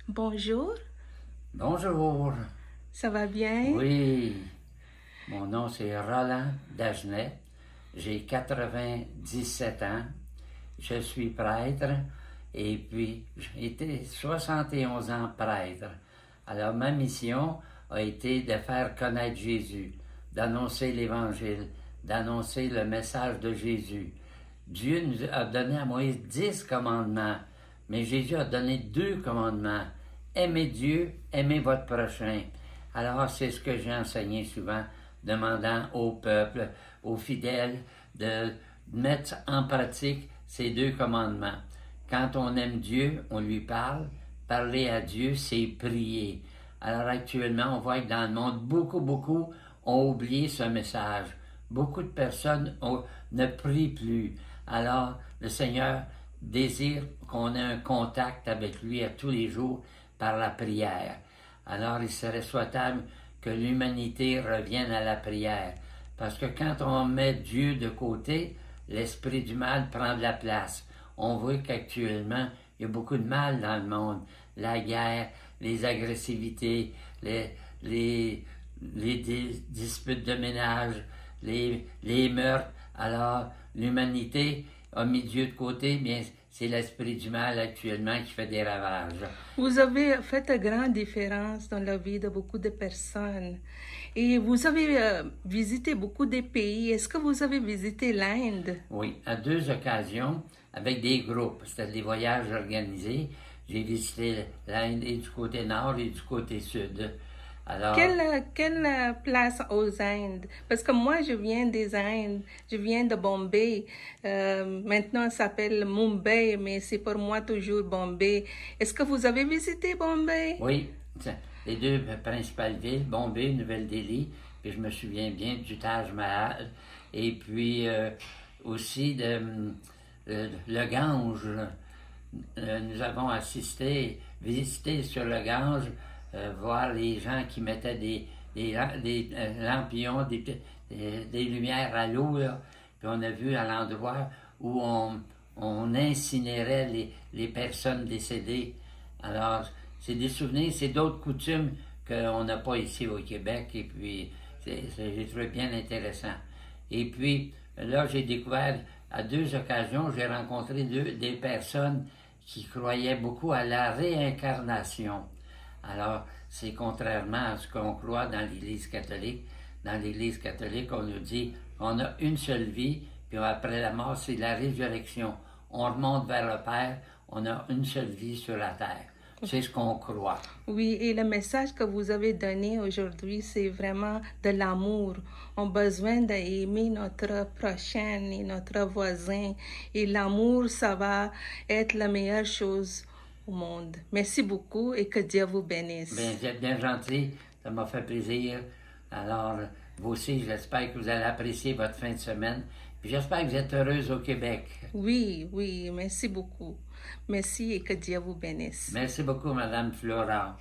Bonjour, Bonjour. ça va bien? Oui, mon nom c'est Roland Dagenet. J'ai 97 ans. Je suis prêtre et puis j'ai été 71 ans prêtre. Alors ma mission a été de faire connaître Jésus, d'annoncer l'Évangile, d'annoncer le message de Jésus. Dieu nous a donné à Moïse 10 commandements, mais Jésus a donné 2 commandements. Aimez Dieu, aimez votre prochain. Alors c'est ce que j'ai enseigné souvent, demandant au peuple, aux fidèles, de mettre en pratique ces 2 commandements. Quand on aime Dieu, on lui parle. Parler à Dieu, c'est prier. Alors actuellement, on voit que dans le monde, beaucoup ont oublié ce message. Beaucoup de personnes ne prient plus. Alors, le Seigneur désire qu'on ait un contact avec lui à tous les jours par la prière. Alors, il serait souhaitable que l'humanité revienne à la prière. Parce que quand on met Dieu de côté, l'esprit du mal prend de la place. On voit qu'actuellement, il y a beaucoup de mal dans le monde. La guerre, les agressivités, les disputes de ménage, les meurtres. Alors, l'humanité a mis Dieu de côté, mais c'est l'esprit du mal actuellement qui fait des ravages. Vous avez fait une grande différence dans la vie de beaucoup de personnes et vous avez visité beaucoup de pays. Est-ce que vous avez visité l'Inde? Oui, à 2 occasions, avec des groupes. C'était des voyages organisés. J'ai visité l'Inde et du côté nord et du côté sud. Alors, Quelle place aux Indes? Parce que moi, je viens des Indes, je viens de Bombay. Maintenant, ça s'appelle Mumbai, mais c'est pour moi toujours Bombay. Est-ce que vous avez visité Bombay? oui, les 2 principales villes, Bombay, Nouvelle-Delhi, puis je me souviens bien du Taj Mahal, et puis aussi le Gange. Nous avons visité sur le Gange, voir les gens qui mettaient des lampions, des lumières à l'eau, là. Puis on a vu à l'endroit où on incinérait les personnes décédées. Alors, c'est des souvenirs, c'est d'autres coutumes qu'on n'a pas ici au Québec, et puis j'ai trouvé bien intéressant. Et puis, là, j'ai découvert, à 2 occasions, j'ai rencontré des personnes qui croyaient beaucoup à la réincarnation. Alors, c'est contrairement à ce qu'on croit dans l'Église catholique. Dans l'Église catholique, on nous dit qu'on a une seule vie, puis après la mort, c'est la résurrection. On remonte vers le Père, on a une seule vie sur la terre. C'est ce qu'on croit. Oui, et le message que vous avez donné aujourd'hui, c'est vraiment de l'amour. On a besoin d'aimer notre prochain et notre voisin. Et l'amour, ça va être la meilleure chose au monde. Merci beaucoup et que Dieu vous bénisse. Bien, vous êtes bien gentil, ça m'a fait plaisir. Alors, vous aussi, j'espère que vous allez apprécier votre fin de semaine. Puis j'espère que vous êtes heureuse au Québec. Oui, oui, merci beaucoup. Merci et que Dieu vous bénisse. Merci beaucoup, Madame Flora.